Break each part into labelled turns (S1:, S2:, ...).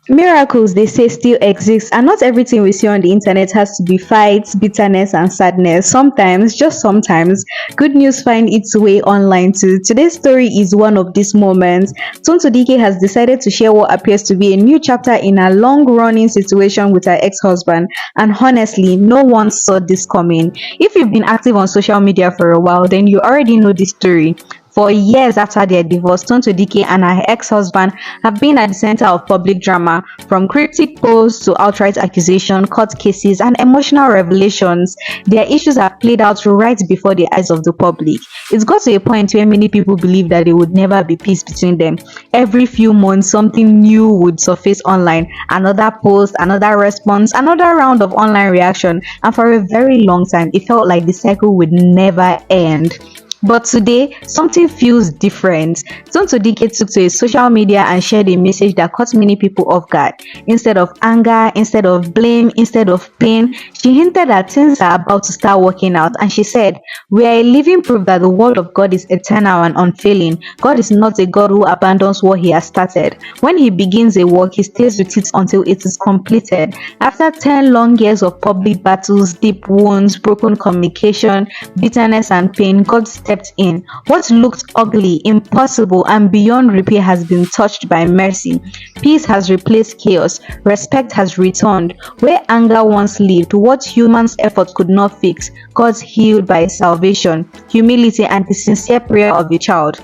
S1: Miracles, they say, still exist, and not everything we see on the internet has to be fights, bitterness, and sadness. Sometimes, just sometimes, good news find its way online too. Today's story is one of these moments. Tonto Dikeh has decided to share what appears to be a new chapter in a long-running situation with her ex-husband, and honestly, no one saw this coming. If you've been active on social media for a while, then you already know this story. For years after their divorce, Tonto Dikeh and her ex-husband have been at the center of public drama, from cryptic posts to outright accusation, court cases, and emotional revelations. Their issues have played out right before the eyes of the public. It's got to a point where many people believe that there would never be peace between them. Every few months, something new would surface online. Another post, another response, another round of online reaction, and for a very long time, it felt like the cycle would never end. But today, something feels different. Tonto Dikeh took to his social media and shared a message that caught many people off guard. Instead of anger, instead of blame, instead of pain, she hinted that things are about to start working out, and she said, "We are a living proof that the word of God is eternal and unfailing. God is not a God who abandons what he has started. When he begins a work, he stays with it until it is completed." After 10 long years of public battles, deep wounds, broken communication, bitterness, and pain, God stepped in. What looked ugly, impossible, and beyond repair has been touched by mercy. Peace has replaced chaos. Respect has returned. Where anger once lived, what humans' effort could not fix, God's healed by salvation, humility, and the sincere prayer of a child.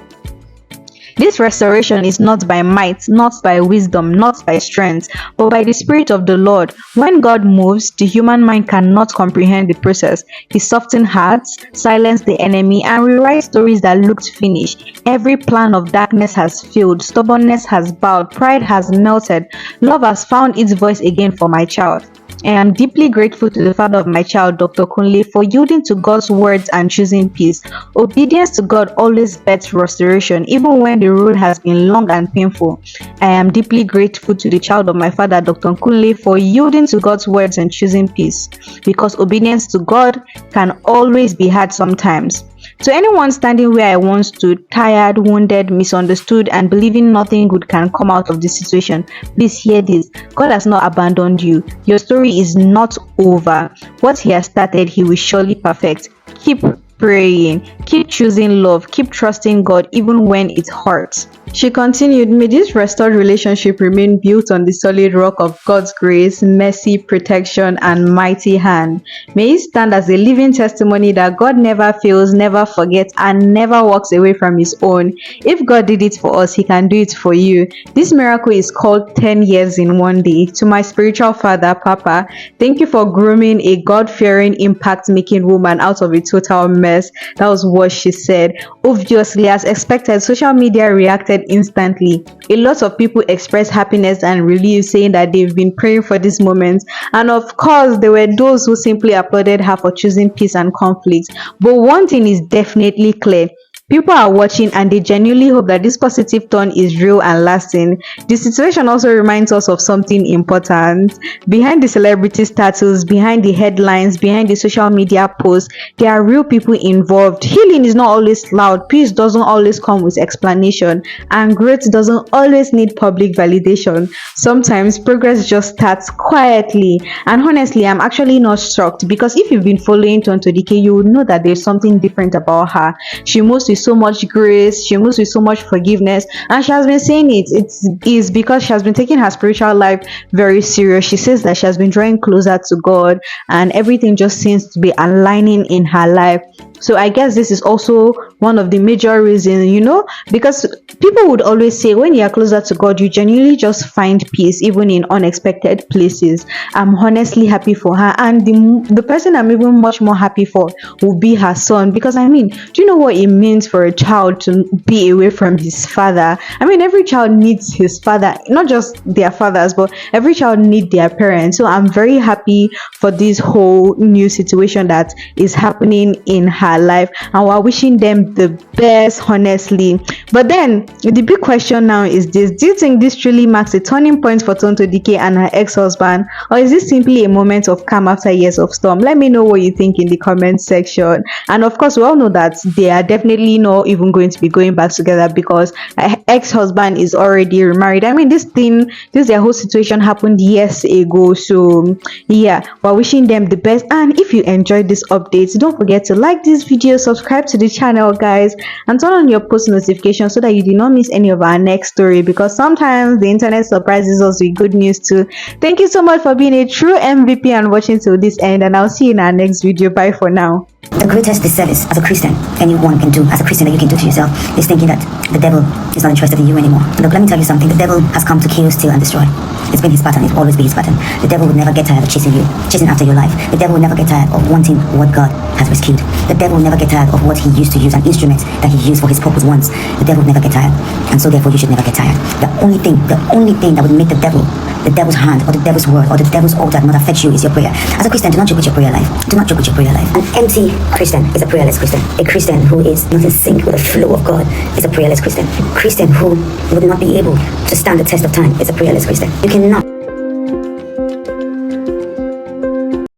S1: This restoration is not by might, not by wisdom, not by strength, but by the Spirit of the Lord. When God moves, the human mind cannot comprehend the process. He softens hearts, silences the enemy, and rewrites stories that looked finished. Every plan of darkness has failed, stubbornness has bowed, pride has melted, love has found its voice again for my child. I am deeply grateful to the father of my child, Dr. Kunle, for yielding to God's words and choosing peace. Obedience to God always bets restoration, even when the road has been long and painful. I am deeply grateful to the child of my father, Dr. Kunle, for yielding to God's words and choosing peace, because obedience to God can always be hard sometimes. To anyone standing where I once stood, tired, wounded, misunderstood, and believing nothing good can come out of this situation, please hear this. God has not abandoned you. Your story is not over. What he has started, he will surely perfect. Keep praying, keep choosing love, keep trusting God even when it hurts. She continued, "May this restored relationship remain built on the solid rock of God's grace, mercy, protection, and mighty hand. May it stand as a living testimony that God never fails, never forgets, and never walks away from his own. If God did it for us, he can do it for you." This miracle is called 10 years in one day. To my spiritual father, Papa, thank you for grooming a God-fearing, impact-making woman out of a total mess. That was what she said. Obviously, as expected, social media reacted instantly. A lot of people expressed happiness and relief, saying that they've been praying for this moment. And of course, there were those who simply applauded her for choosing peace and conflict. But one thing is definitely clear. People are watching and they genuinely hope that this positive turn is real and lasting. The situation also reminds us of something important. Behind the celebrity status, behind the headlines, behind the social media posts, there are real people involved. Healing is not always loud, peace doesn't always come with explanation, and growth doesn't always need public validation. Sometimes progress just starts quietly. And honestly, I'm actually not shocked, because if you've been following Tonto Dikeh, you would know that there's something different about her. She moves with so much grace, she moves with so much forgiveness, and she has been saying it is because she has been taking her spiritual life very serious. She says that she has been drawing closer to God, and everything just seems to be aligning in her life. So I guess this is also one of the major reasons, because people would always say when you are closer to God, you genuinely just find peace even in unexpected places. I'm honestly happy for her, and the person I'm even much more happy for will be her son, because do you know what it means for a child to be away from his father? Every child needs his father, not just their fathers, but every child needs their parents. So I'm very happy for this whole new situation that is happening in her her life, and we're wishing them the best, honestly. But then the big question now is this: do you think this truly marks a turning point for Tonto Dikeh and her ex-husband, or is this simply a moment of calm after years of storm? Let me know what you think in the comment section. And of course, we all know that they are definitely not even going to be going back together, because her ex-husband is already remarried. I mean, this their whole situation happened years ago. So yeah, we're wishing them the best. And if you enjoyed this update, don't forget to like this video, subscribe to the channel, guys, and turn on your post notifications so that you do not miss any of our next story, because sometimes the internet surprises us with good news too. Thank you so much for being a true MVP and watching till this end, and I'll see you in our next video. Bye for now.
S2: The greatest disservice as a Christian anyone can do, as a Christian, that you can do to yourself, is thinking that the devil is not interested in you anymore. Look, let me tell you something. The devil has come to kill, steal, and destroy. It's been his pattern. It will always be his pattern. The devil will never get tired of chasing you, chasing after your life. The devil will never get tired of wanting what God has rescued. The devil will never get tired of what he used to use, an instrument that he used for his purpose once. The devil will never get tired, and so therefore you should never get tired. The only thing that would make the devil's hand, or the devil's word, or the devil's altar not affect you is your prayer. As a Christian, do not joke with your prayer life. Do not joke with your prayer life. An empty Christian is a prayerless Christian. A Christian who is not in sync with the flow of God is a prayerless Christian. A Christian who would not be able to stand the test of time is a prayerless Christian. You cannot